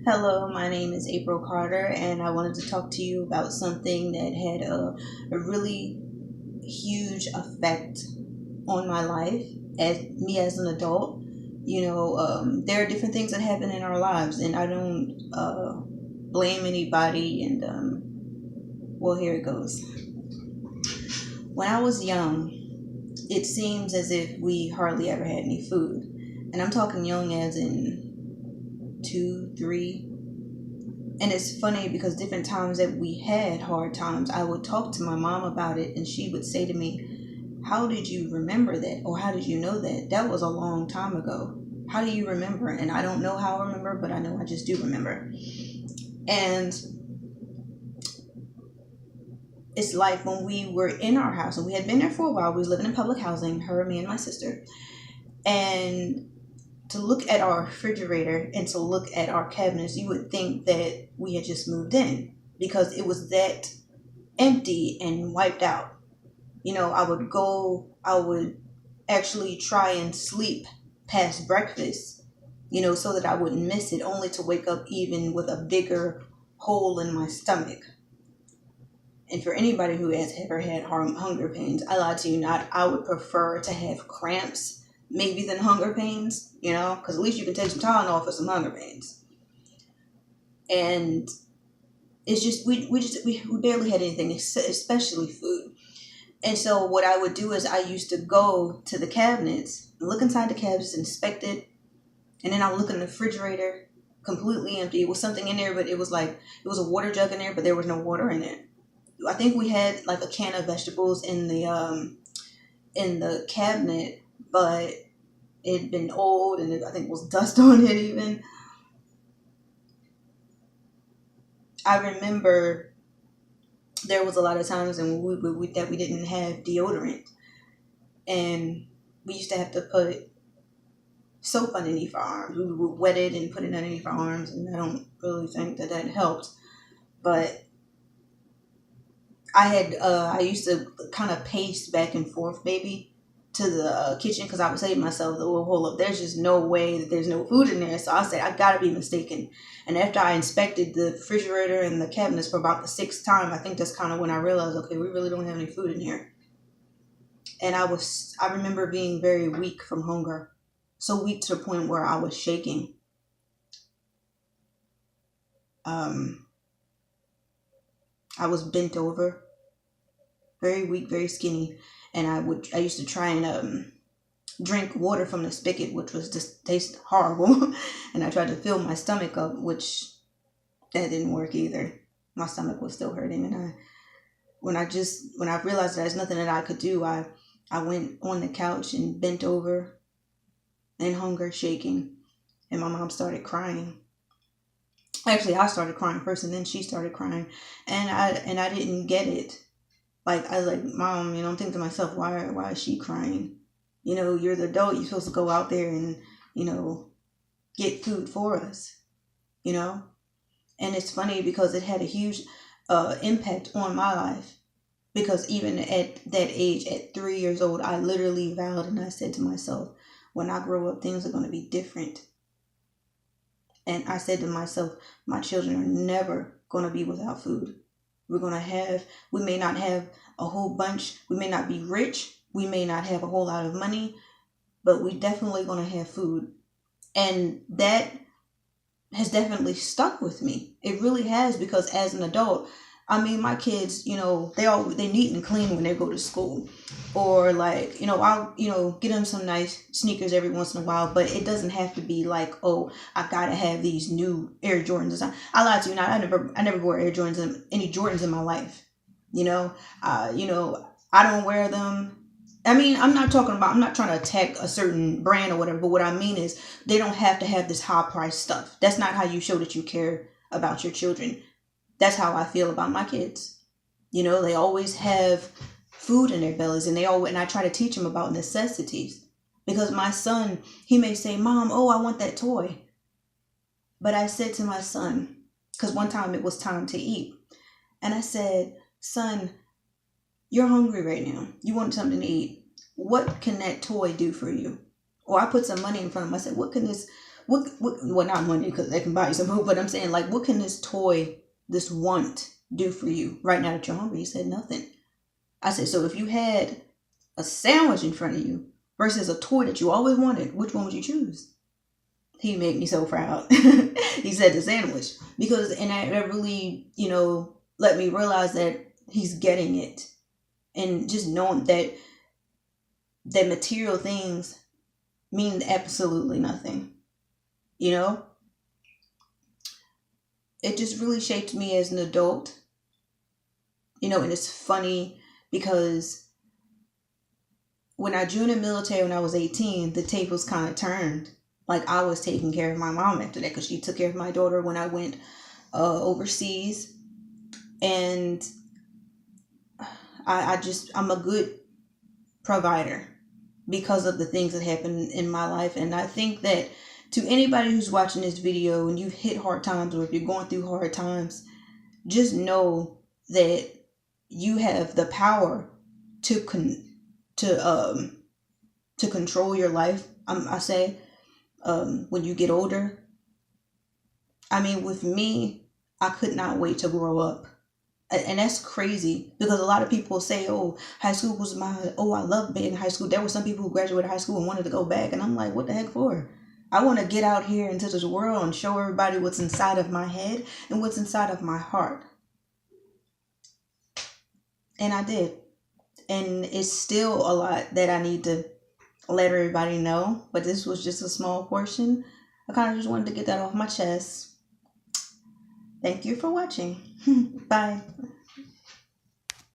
Hello, my name is April Carter, and I wanted to talk to you about something that had a really huge effect on my life as an adult. There are different things that happen in our lives, and I don't blame anybody. Well, here it goes. When I was young, it seems as if we hardly ever had any food, and I'm talking young as in two, three. And it's funny because different times that we had hard times, I would talk to my mom about it, and she would say to me, "How did you remember that? Or how did you know that? That was a long time ago. How do you remember?" And I don't know how I remember, but I know I just do remember. And it's like when we were in our house, and we had been there for a while, we was living in public housing, her, me, and my sister. And to look at our refrigerator and to look at our cabinets, you would think that we had just moved in because it was that empty and wiped out. I would actually try and sleep past breakfast, so that I wouldn't miss it, only to wake up even with a bigger hole in my stomach. And for anybody who has ever had hunger pains, I lie to you not, I would prefer to have cramps maybe than hunger pains, because at least you can take some Tylenol for some hunger pains. And it's just, we barely had anything, especially food. And so what I would do is I used to go to the cabinets, look inside the cabinets, inspect it, and then I would look in the refrigerator, completely empty. It was something in there, but it was like, it was a water jug in there, but there was no water in it. I think we had like a can of vegetables in the cabinet, but it had been old and I think was dust on it even. I remember there was a lot of times and that we didn't have deodorant, and we used to have to put soap underneath our arms. We would wet it and put it underneath our arms, and I don't really think that helped. But I used to kind of pace back and forth maybe to the kitchen because I would say to myself, "Well, hold up, there's just no way that there's no food in there." So I said, "I gotta be mistaken." And after I inspected the refrigerator and the cabinets for about the sixth time, I think that's kind of when I realized, okay, we really don't have any food in here. And I remember being very weak from hunger, so weak to the point where I was shaking. Um, I was bent over, very weak, very skinny, and I used to try and drink water from the spigot, which was just taste horrible. And I tried to fill my stomach up, which that didn't work either. My stomach was still hurting, and when I realized that there's nothing that I could do, I went on the couch and bent over in hunger, shaking, and my mom started crying. Actually, I started crying first, and then she started crying, and I didn't get it. Like I was like, "Mom, I'm thinking to myself, why is she crying? You're the adult. You're supposed to go out there and you know get food for us. You know." And it's funny because it had a huge impact on my life. Because even at that age, at 3 years old, I literally vowed and I said to myself, when I grow up, things are going to be different. And I said to myself, my children are never going to be without food. We may not have a whole bunch, we may not be rich, we may not have a whole lot of money, but we definitely going to have food. And that has definitely stuck with me. It really has, because as an adult, I mean, my kids, they neat and clean when they go to school, or like, I'll get them some nice sneakers every once in a while, but it doesn't have to be like, oh, I gotta have these new Air Jordans. I lied to you not. I never wore Air Jordans, any Jordans in my life. I don't wear them. I mean, I'm not trying to attack a certain brand or whatever, but what I mean is they don't have to have this high price stuff. That's not how you show that you care about your children. That's how I feel about my kids. They always have food in their bellies, and I try to teach them about necessities. Because my son, he may say, "Mom, oh, I want that toy." But I said to my son, because one time it was time to eat, and I said, "Son, you're hungry right now. You want something to eat. What can that toy do for you?" Or I put some money in front of him. I said, what well, not money, because they can buy you some food, but I'm saying, like, what can this toy, this want, do for you right now that you're hungry? He said, nothing. I said, so if you had a sandwich in front of you versus a toy that you always wanted, which one would you choose? He made me so proud. He said the sandwich, because, and that really, let me realize that he's getting it. And just knowing that material things mean absolutely nothing, you know? It just really shaped me as an adult, and it's funny because when I joined the military when I was 18, the tables kind of turned. Like, I was taking care of my mom after that because she took care of my daughter when I went overseas. And I'm a good provider because of the things that happen in my life. And I think that to anybody who's watching this video and you've hit hard times, or if you're going through hard times, just know that you have the power to control your life. I say, when you get older. I mean, with me, I could not wait to grow up. And that's crazy because a lot of people say, oh, high school was I love being in high school. There were some people who graduated high school and wanted to go back. And I'm like, what the heck for? I want to get out here into this world and show everybody what's inside of my head and what's inside of my heart. And I did. And it's still a lot that I need to let everybody know. But this was just a small portion. I kind of just wanted to get that off my chest. Thank you for watching. Bye.